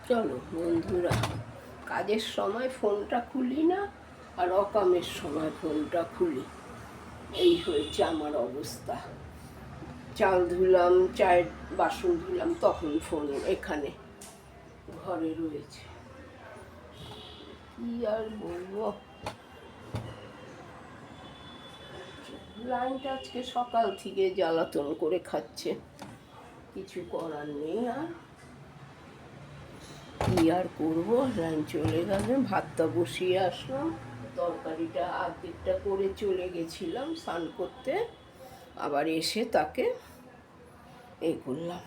চলো বন্ধুরা, কাজের সময় ফোনটা খুলি না, আর অকামের সময় ফোনটা খুলি। এই হয়েছে আমার অবস্থা। চাল ধুলাম, চায়ের বাসন ধুলাম, তখন ফোন এখানে ঘরে রয়েছে। কি আর বলবো, লাইনটা আজকে সকাল থেকে জ্বালাতন করে খাচ্ছে, কিছু করার নেই। আর কি আর করবো, লাইন চলে গেলে ভাতটা বসিয়ে আসলাম, তরকারিটা আর্ধেকটা করে চলে গেছিলাম স্নান করতে, আবার এসে তাকে এই করলাম।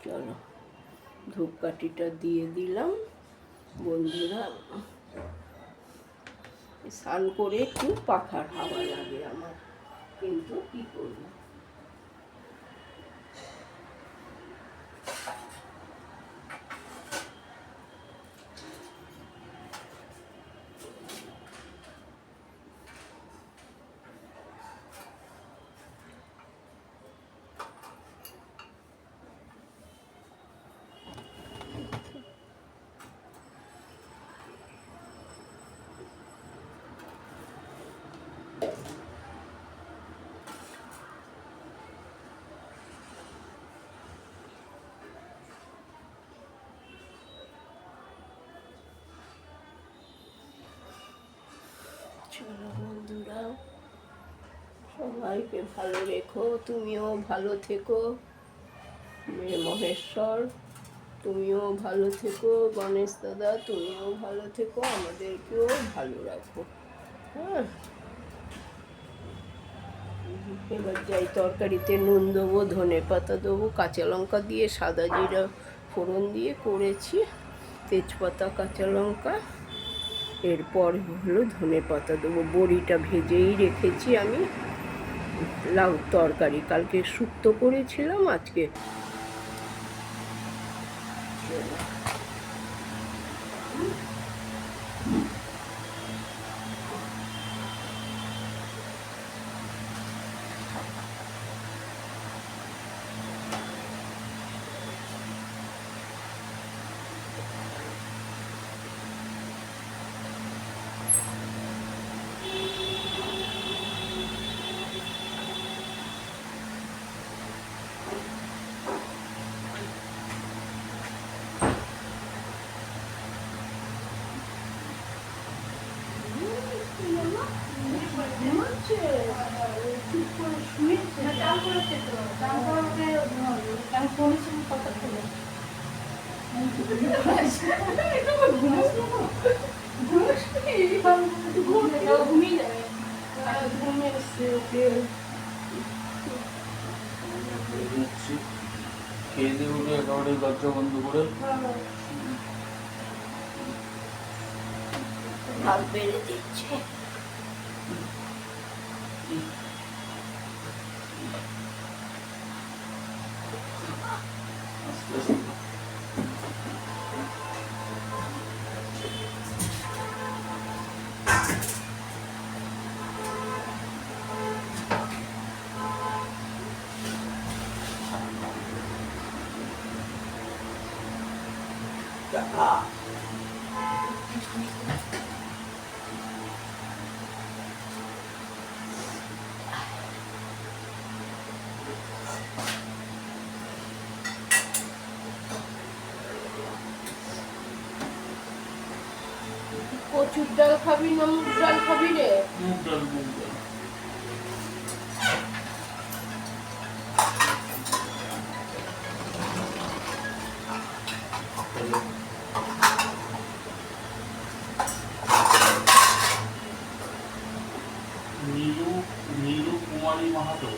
চলো ধূপকাঠিটা দিয়ে দিলাম। বন্ধুরা, স্নান করে একটু পাখার হাওয়া লাগে আমার, কিন্তু কি করবো। চলো বন্ধুরা, সবাইকে ভালো রেখো, তুমিও ভালো থেকো। মেয়ে মহেশ্বর, তুমিও ভালো থেকো। গণেশ দাদা, তুমিও ভালো থেকো, আমাদেরকেও ভালো রাখো। হ্যাঁ, এবার যাই, তরকারিতে নুন দেবো, ধনে পাতা দেবো, কাঁচা লঙ্কা দিয়ে সাদা জিরা ফোড়ন দিয়ে করেছি, তেজপাতা, কাঁচা লঙ্কা, এরপর হলো ধনে পাতা দেবো। বড়িটা ভেজেই রেখেছি আমি, লাউ তরকারি কালকে শুক্তো করেছিলাম, আজকে খেয়ে দিয়ে উঠে একেবারে দরজা বন্ধ করে ভাত বেড়ে দিচ্ছে। কচুর ডাল খাবি না মুগ ডাল খাবি রে? মুগ ডাল, মুগ ডাল। নীলু নীলু কুমারী মাহাতো।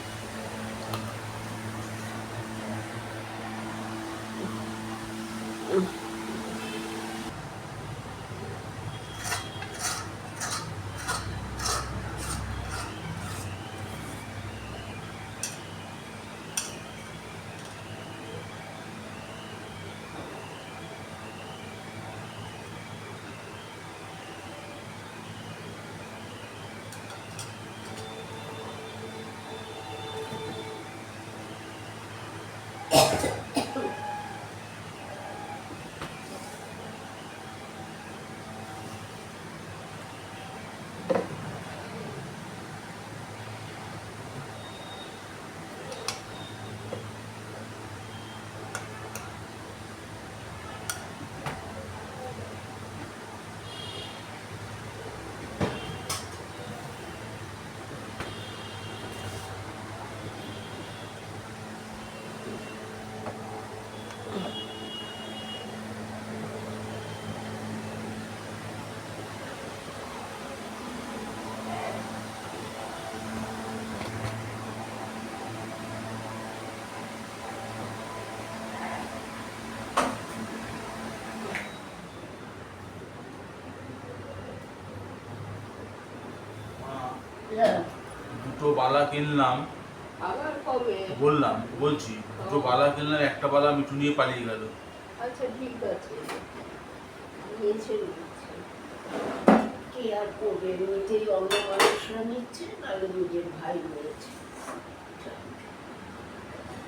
হ্যাঁ, দুটো বালা কিনলাম, আবার কবে? বলছি দুটো বালা কিনলাম, একটা বালা মিঠু নিয়ে পালিয়ে গেল। আচ্ছা ঠিক আছে, নিয়েছে নিয়েছে, কি আর করবে, নিজেই অন্য মানুষরা নিচ্ছে, নাহলে নিজের ভাই নিয়েছে।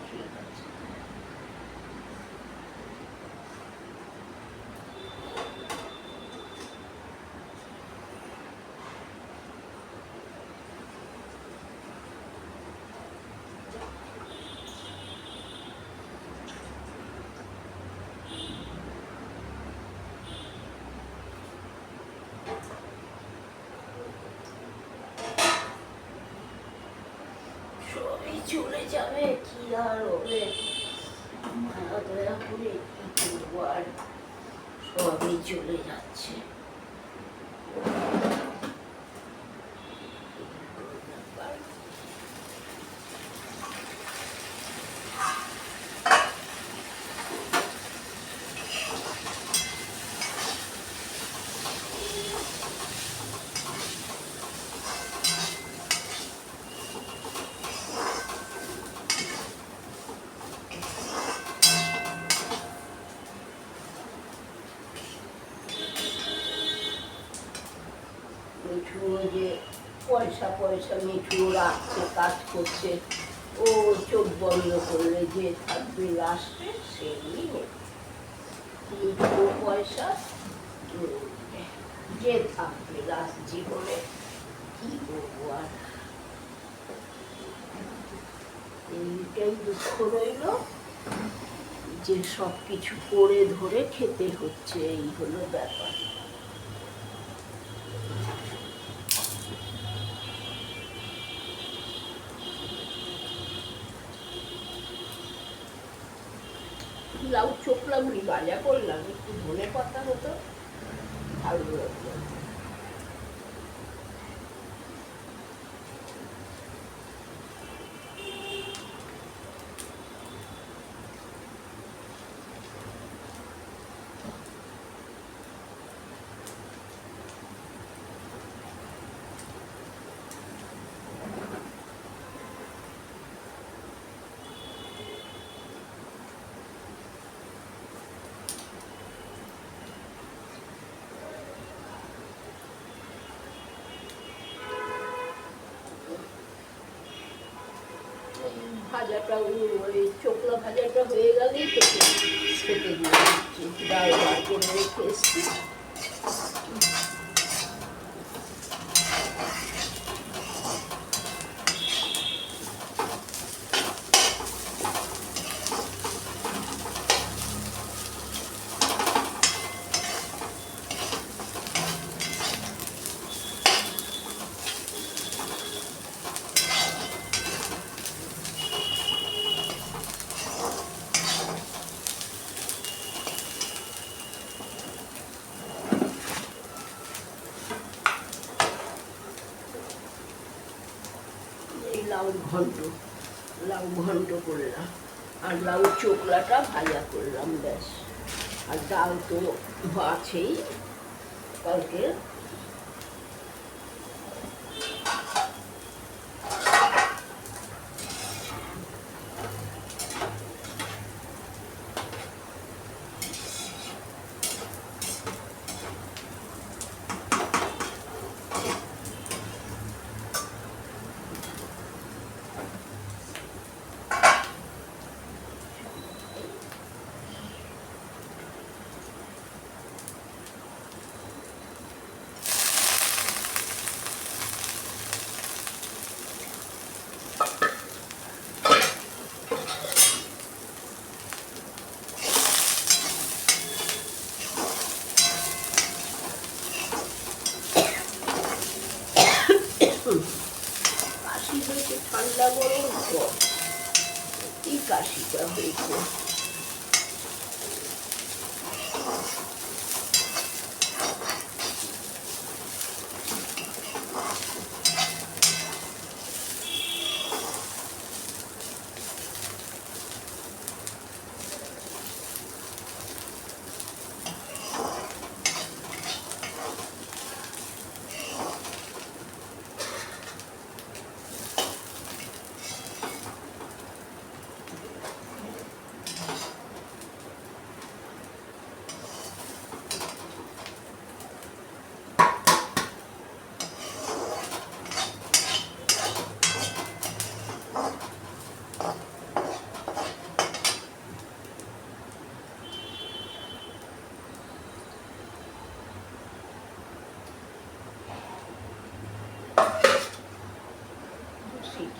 ঠিক আছে। সবই চলে যাবে, কি আর হবে, মায়া দয়া করে কি করবো আর, সবই চলে যাচ্ছে। মিঠু যে পয়সা পয়সা মিঠু রাখছে, কাজ করছে, ও চোখ বন্ধ করলে যে থাকবে লাস্টে সেই নেই। মিঠু পয়সা যে থাকবে লাস্ট জীবনে, কি করবো আর, এইটাই দুঃখ রইল যে সব কিছু করে ধরে খেতে হচ্ছে, এই হলো ব্যাপার। লাউ চোখলা মুড়ি ভাজা করলাম, একটু ধনে পাতা হতো ভালো হতো। ভাজাটা ওই চোখলা ভাজাটা হয়ে গেলেই তো খেতে দিয়ে দিচ্ছি, ডাল ভাজে রেখে এসছি। লাউ ঘন্ট করলাম, আর লাউ চোখলাটা ভাজা করলাম, ব্যাস। আর ডাল তো আছেই কালকে।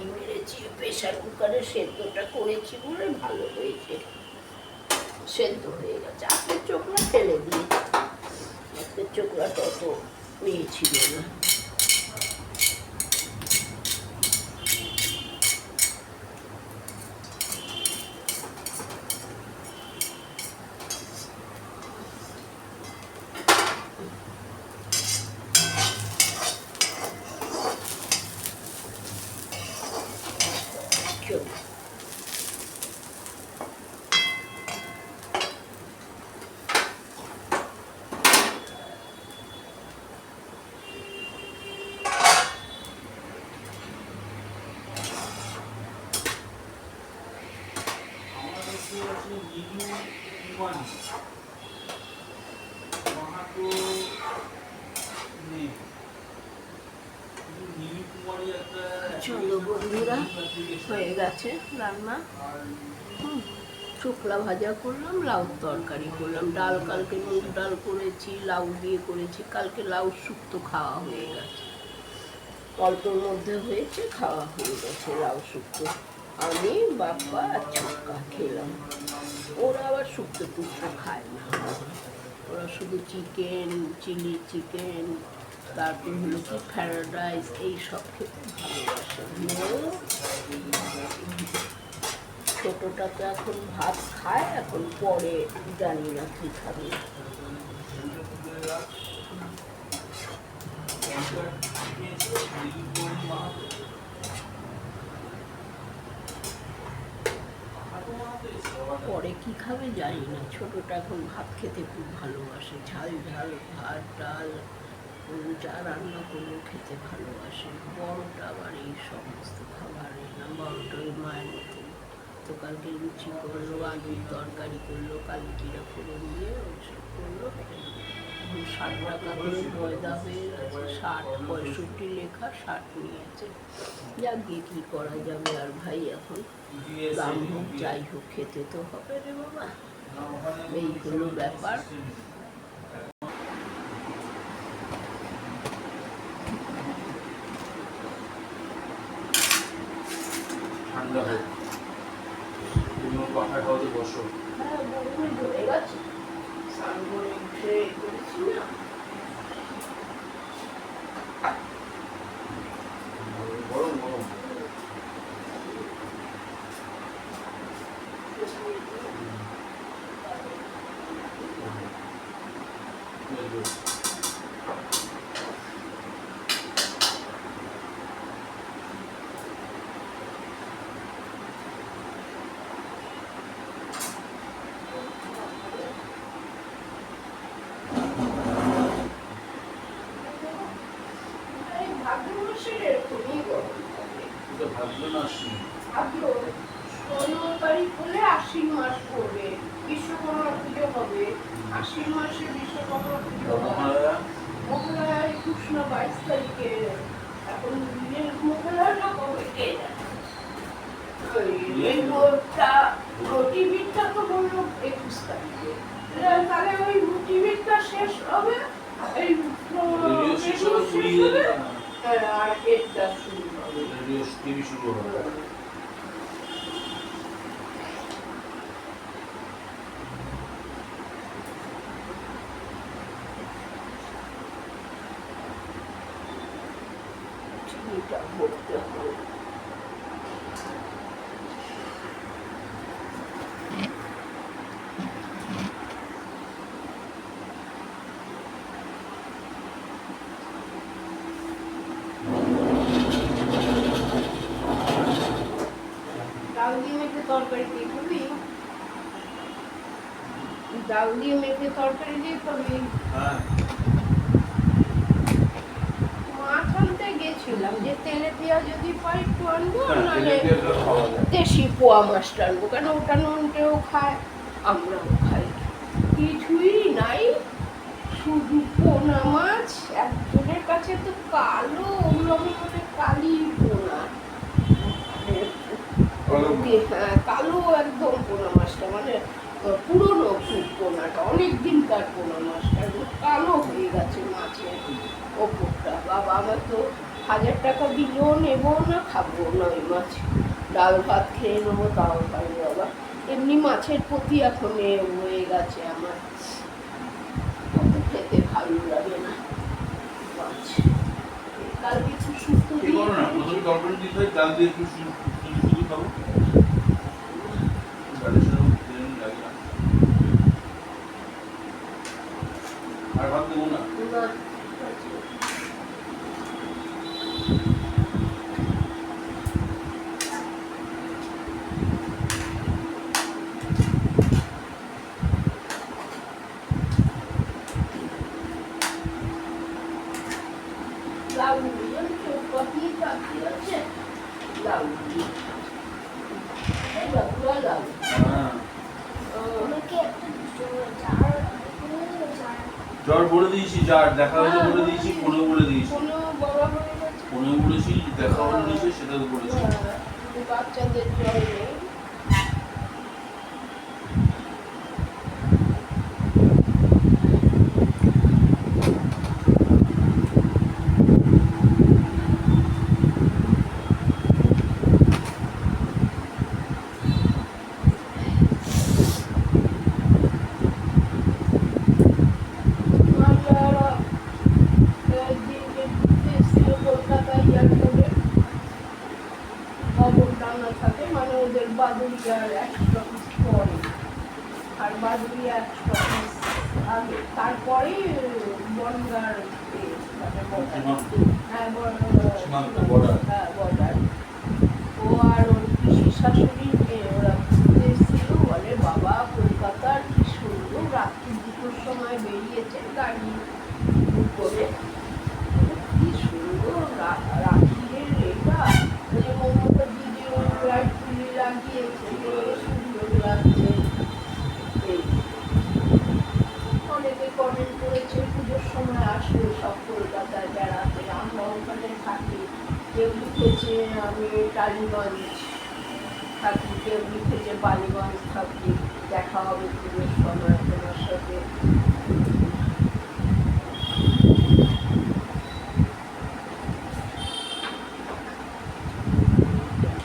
সিটি মেরেছি, প্রেশার কুকারে সেদ্ধটা করেছি বলে ভালো হয়েছে, সেদ্ধ হয়ে গেছে। আজকের চোখলা ফেলে দিয়েছি, আজকের চোখলাটা অত নিয়েছিল না। চলো চলো বন্ধুরা, হয়ে গেছে রান্না। শুকলা ভাজা করলাম, লাউ তরকারি করলাম, ডাল কালকে মুগ ডাল করেছি, লাউ দিয়ে করেছি। কালকে লাউ শুক্তো খাওয়া হয়ে গেছে, অল্পর মধ্যে হয়েছে, খাওয়া হয়ে গেছে লাউ শুক্তো। আমি বাপ্পা আর ছক্কা খেলাম। ওরা আবার শুক্তো টুকতো খায় না, ওরা শুধু চিকেন, চিলি চিকেন, তারপর হলো কি ফ্রাইড রাইস, এইসব খেতে ভালোবাসে। ছোটটা তো এখন ভাত খায়, এখন পরে জানি না কি খাবে। পরে কি খাবে জানি না। ছোটটা এখন ভাত খেতে খুব ভালোবাসে, ঝাল ঝাল ভাত ডাল যা রান্না করলেও খেতে ভালোবাসে। বড়টা আবার এই সমস্ত খাবারে না, বড়টা ওই মায়ের মতন। তো কালকে লুচি করলো, আলুর তরকারি করলো, কালি জিরা ফোড়ন দিয়ে ওইসব করলো। এখন 60 টাকা করে ময়দা হয়ে গেছে, 60-65 লেখা, 60 নিয়েছে। যা গিয়ে কী করা যাবে আর ভাই, এখন দাম হোক যাই হোক খেতে তো হবে রে বাবা, এই হলো ব্যাপার। ঠান্ডা হোক, তুমি কথা খাওয়াতে বসো। হ্যাঁ, বমি ধরে গেছে, স্নান করে উঠে করেছি না। গরম গরম ভাবলো না আসি। ভাবলো 15 তারিখ হলে আশ্বিন মাস পড়বে, বিশ্বকর্মা পুজো হবে। আশ্বিন মাসে বিশ্বকর্মা পুজো হয়। মহালয়া 21 না 22 তারিখে। এখন মহালয়াটা কবে কে জানে। এই টিভিটা তো বললো 21 তারিখে, তাহলে ওই টিভিটা শেষ হবে, এই শেষ হবে, আর এটা শুরু হবে, টিভি শুরু হবে। চিনিটা ভরতে হবে। ডাল দিয়ে মেখে তরকারি দিয়ে খাবি? ডাল দিয়ে মেখে তরকারি দিয়ে খাবি? হ্যাঁ, মাছ আনতে গেছিলাম, যে তেলাপিয়া যদি পাই একটু আনবো, নাহলে তেলাপিয়াটা খাওয়া যায়। দেশি পোয়া মাছটা আনবো, কেন ওটা নুনটেও খায়, আমরাও খাই। কিছুই নাই, শুধু পোনা মাছ। একজনের কাছে তো কালো, ওগুলো আমি মানে কালি পোনা, হ্যাঁ কালো একদম পোনা মাছটা, মানে পুরনো খুব পোনাটা, অনেক দিনকার পোনা মাছটা কালো হয়ে গেছে মাছের ওপরটা। বাবা, আমার তো 1000 টাকা দিলেও নেবো না, খাবো না ওই মাছ। ডাল ভাত খেয়ে নেবো তাও পারি বাবা। এমনি মাছের প্রতি এখন হয়ে গেছে আমার, অত খেতে ভালো লাগে না মাছ। কাল কিছু শুক্তো কি দিয়ে করো না, প্রথমে তরকারি দিতে হয়, ডাল দিয়ে একটু শুধু শুধু খাবো। ডালের সাথে বিরিয়ানি লাগে না। আর ভাত দেবো না। না, লাউ দিয়ে চৌপাতি চাকরি আছে, লাউ দিয়ে পুরা লাউ। হ্যাঁ, আমাকে একটা জার জ্বর বলে দিয়েছি, যার দেখা হলে বলে দিয়েছি, ফোনেও বলে দিয়েছি। কোনো বড় হয়ে গেছে, ফোনেও বলেছি, দেখা হলে দিয়েছি, সেটাও বলেছি। বাচ্চাদের জ্বর নেই। কলকাতায় এয়ারপোর্টে খবর টানা থাকে, মানে ওদের বাদুড়িয়ার একটা পরে, আর বাদুড়িয়া একটা আগে, তারপরে বনগার হ্যাঁ সীমান্ত border। হ্যাঁ বর্ডার। ও আর ওর পিসি শাশুড়ির মেয়ে ওরা ঘুরতে এসেছিল, বলে বাবা কলকাতার কি সুন্দর, রাত্রি 2টোর সময় বেরিয়েছে গাড়ি করে, কি সুন্দর রাত্রির এটা, ওই যে মমতা দিদি লাইট তুলি লাগিয়েছে, সুন্দর লাগছে। এই অনেকে কমেন্ট করেছে পুজোর সময় আসবে সব কলকাতায় বেড়াতে, আমরা ওখানে থাকি। কেউ লিখেছে আমি টালিগঞ্জ থাকি, কেউ লিখেছে বালিগঞ্জ থাকি, দেখা হবে পুজোর সময় তোমার সাথে।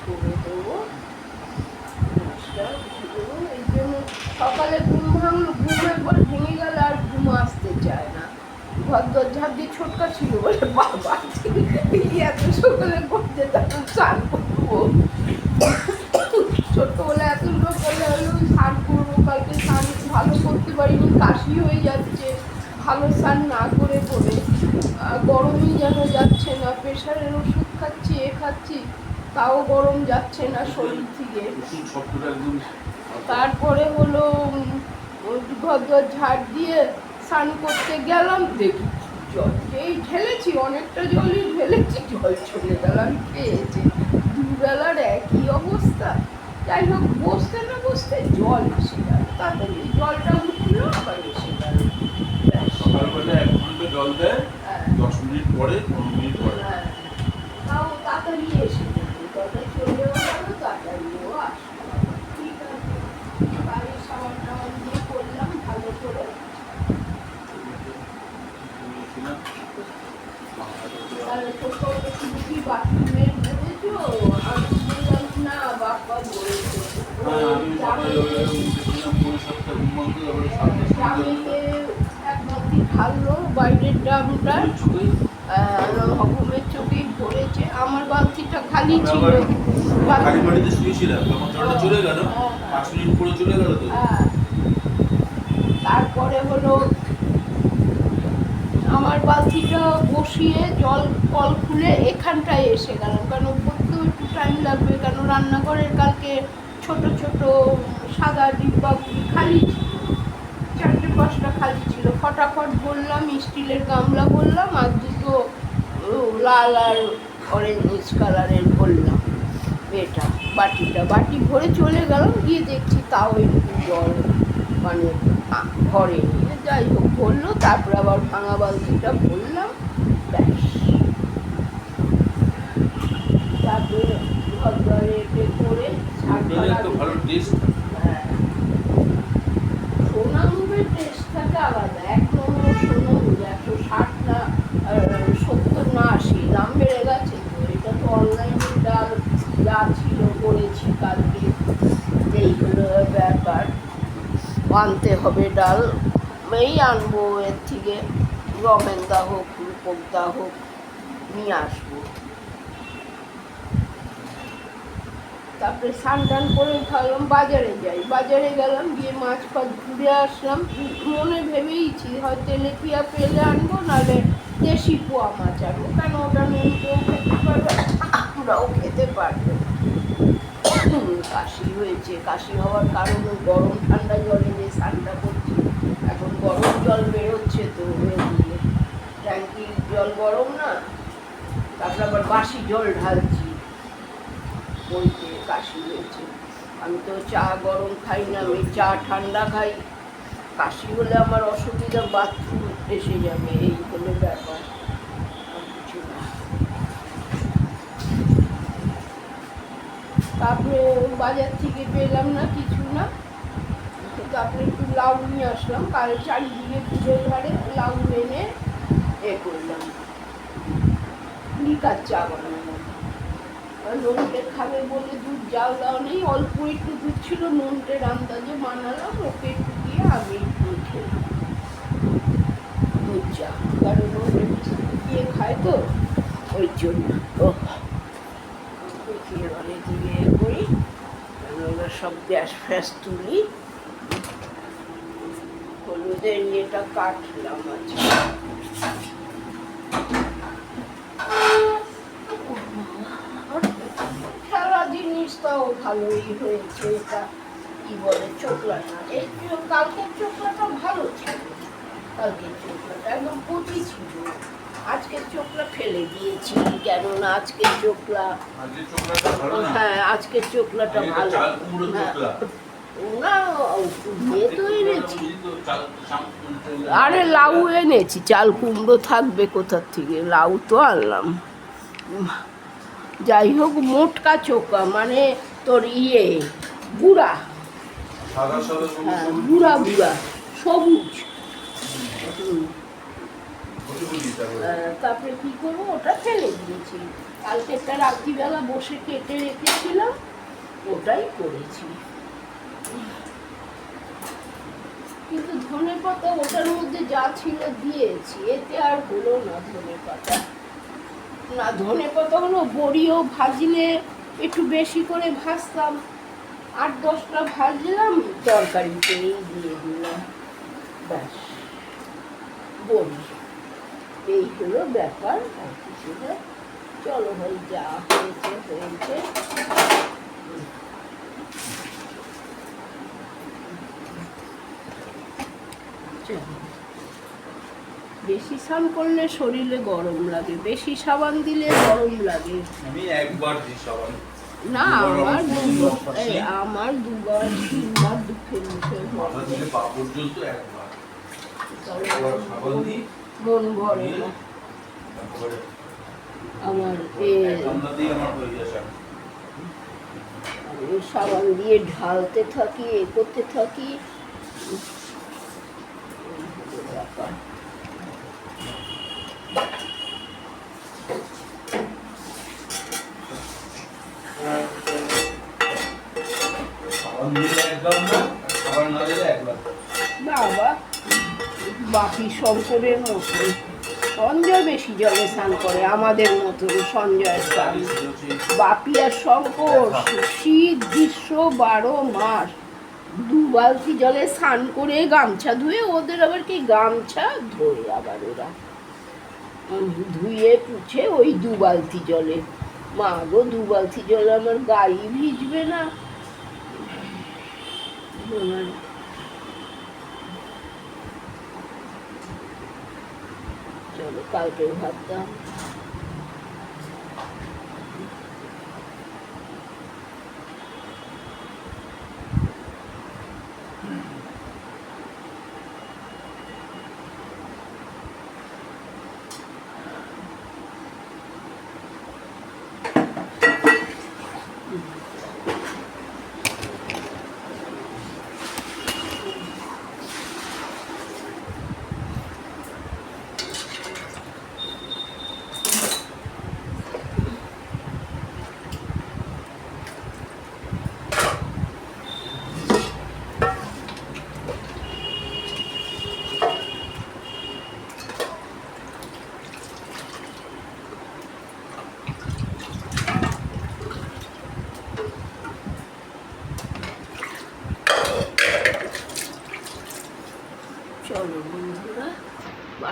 করে দেবো, এই জন্য সকালে ঘুম ভাঙলো, ঘুম একবার ভেঙে গেলে আর ঘুম আসতে চায় না। ঘর দরজা দিয়ে ছোটকা ছিল বলে বাবা এত সকালে করতে তখন স্নান করবো, ছোট্টবেলা এত লোক বলে হলো স্নান করবো, কালকে স্নান ভালো করতে পারিনি, কাশি হয়ে যাচ্ছে ভালো স্নান না করে পড়ে, গরমই যেন যাচ্ছে না, প্রেশারের ওষুধ খাচ্ছি এ খাচ্ছি তাও গরম যাচ্ছে না শরীর থেকে। ওষুধ শব্দটা একদম তারপরে হলো ঘর দর ঝাড় দিয়ে স্নান করতে গেলাম, দেখি জল যেই ঢেলেছি, অনেকটা জলই ঢেলেছি, জল চলে গেল, আমি খেয়েছি। দুবেলার একই অবস্থা। যাই হোক বসতে না বসতে জল এসে গেল, তাড়াতাড়ি জলটা উঠলো আবার এসে গেল। সকালবেলা 1 ঘন্টা জল দেয়, হ্যাঁ 10 মিনিট পরে, 15 মিনিট পরে। হ্যাঁ, তাও তাড়াতাড়ি এসে গেল, তাড়াতাড়ি চলেও গেল, তাড়াতাড়িও আসলো। ঠিক আছে, বাড়ি সাবান টাবান দিয়ে করলাম ভালো করে। বলেছিলাম, তাহলে ছোট শুধু কি বাথরুমের বলেছো? আমি বললাম না বাপ্পা বলেছে। হ্যাঁ, আমি সকালে উঠেছিলাম, 5:30 ঘুম ভাঙতো, তারপরে 7:30 স্বামীকে এক বালতি ঢাললো বাইরের ড্রামটা, ঘুমের চোখেই ধরেছে, আমার বালতিটা খালি ছিল। খালি মাটিতে শুয়েছিলাম, তখন জলটা চলে গেল, 5 মিনিট পরে চলে গেল তো। হ্যাঁ, তারপরে হলো আমার বালতিটা বসিয়ে জল কল খুলে এখানটায় এসে গেলাম, কারণ করতেও একটু টাইম লাগবে, কারণ রান্নাঘরের কালকে ছোট ছোট সাদা ডিব্বাগুলি খালি ছিল, 4-5টা খালি ছিল, ফটাফট বললাম স্টিলের গামলা বললাম, আর 2টো লাল আর অরেঞ্জ কালারের বললাম, এটা বাটি ভরে চলে গেলাম, গিয়ে দেখছি তাও একটু জল মানে ঘরে নিয়ে, যাই হোক ভরলো, তারপরে আবার ভাঙা বালতিটা ভরলাম, ব্যাস। তারপরে ঘর দ্বারে এটে করে একটা ভালো টেস্ট। হ্যাঁ, সোনা মুগের টেস্ট থাকে আলাদা, 1 নম্বর সোনা মুগ 160 না 70 না 80 দাম বেড়ে গেছে। আনতে হবে ডাল, এই আনবো এর থেকে, রমেনদা হোক রূপকদা হোক নিয়ে আসবো। তারপরে স্নান টান করে ভাবলাম বাজারে যাই, বাজারে গেলাম, গিয়ে মাছ ফাছ ঘুরে আসলাম। মনে ভেবেইছি হয় তেলেপিয়া পেলে আনবো, নাহলে দেশি পোয়া মাছ আনবো, কেন ওটা নুন কেউ খেতে পারবে, আমরাও খেতে পারবো। কাশি হয়েছে, কাশি হওয়ার কারণে গরম ঠান্ডা জলে যে স্নানটা করছি, এখন গরম জল বেরোচ্ছে তো দিয়ে, ট্যাঙ্কির জল গরম না, তারপরে আবার বাসি জল ঢালছি, বইতে কাশি হয়েছে। আমি তো চা গরম খাই না, আমি চা ঠান্ডা খাই। কাশি হলে আমার অসুবিধা, বাথরুম এসে যাবে, এই হলো ব্যাপার, আর কিছু না। তারপরে বাজার থেকে পেলাম না কিছু না, তারপরে একটু লাউ নিয়ে আসলাম, কাল চারিদিকে ঘুরে ঘাড়ে লাউ এনে এ করলাম, লিকার চা বানালাম। নুনটে খাবে বলে দুধ জাল দাও নেই, অল্প একটু দুধ ছিল, নুনটের আন্দাজে বানালাম, ওকে একটু দিয়ে আমি একটু খেলাম দুধ চা, কারণ নুনটে দিয়ে খায় তো, ওই জন্য। ও দেখি এবারে দিয়ে করি, ওরা সব গ্যাস ফ্যাস তুলি, হলুদের ইয়েটা কাটলাম আছে। খেলা জিনিসটাও ভালোই হয়েছে, এটা কি বলে চোখলাটা, এই কালকের চোখলাটা ভালো ছিল, কালকের চোখলাটা একদম কচি ছিল, আজকের চোখলা ফেলে দিয়েছি, কেননা আজকের চোখলা, হ্যাঁ আজকের চোখলাটা ভালো, না ইয়ে তো এনেছি, আরে লাউ এনেছি, চাল কুমড়ো থাকবে কোথার থেকে, লাউ তো আনলাম। যাই হোক, মোটকা চোখা মানে তোর ইয়ে বুড়া, হ্যাঁ বুড়া বুড়া সবুজ। তারপরে কি করবো, ওটা ফেলে দিয়েছি, কালকেরটা রাত্রিবেলা বসে কেটে রেখেছিলাম, ওটাই করেছি। কিন্তু ধনে পাতা ওটার মধ্যে যা ছিল দিয়েছি, এতে আর হলো না ধনে পাতা, না ধনে পাতা হলো, বড়িও ভাজলে একটু বেশি করে ভাজতাম, 8-10টা ভাজলাম, তরকারিতেই দিয়ে দিলাম, ব্যাস বড়ি, এই হলো ব্যাপার, আর কিছু না। চলো ভাই, যা হয়েছে হয়েছে। বেশি স্নান করলে শরীরে গরম লাগে, বেশি সাবান দিলে গরম লাগে। আমি একবার দিই সাবান, না আমার দুবার 3বার দুঃখের মুখে মাথা থেকে পা পর্যন্ত একবার সাবান দিই, মন ভরে না আমার, সাবান দিয়ে ঢালতে থাকি, এ করতে থাকি, ব্যাপার। বাবা বাপি শঙ্করের মতো, সঞ্জয় বেশি জলে স্নান করে আমাদের মতন, সঞ্জয় স্নান, বাপি আর শঙ্কর শীত গ্রীষ্ম 12 মাস 2 বালতি জলে স্নান করে গামছা ধুয়ে, ওদের আবার কি গামছা ধোয়, আবার ওরা ধুয়ে পুছে ওই 2 বালতি জলে, মা গো 2 বালতি জলে আমার গায়ে ভিজবে না? চলো কালকে ভাবতাম।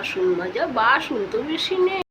বাসন মাজা, বাসন তো বেশি নেই।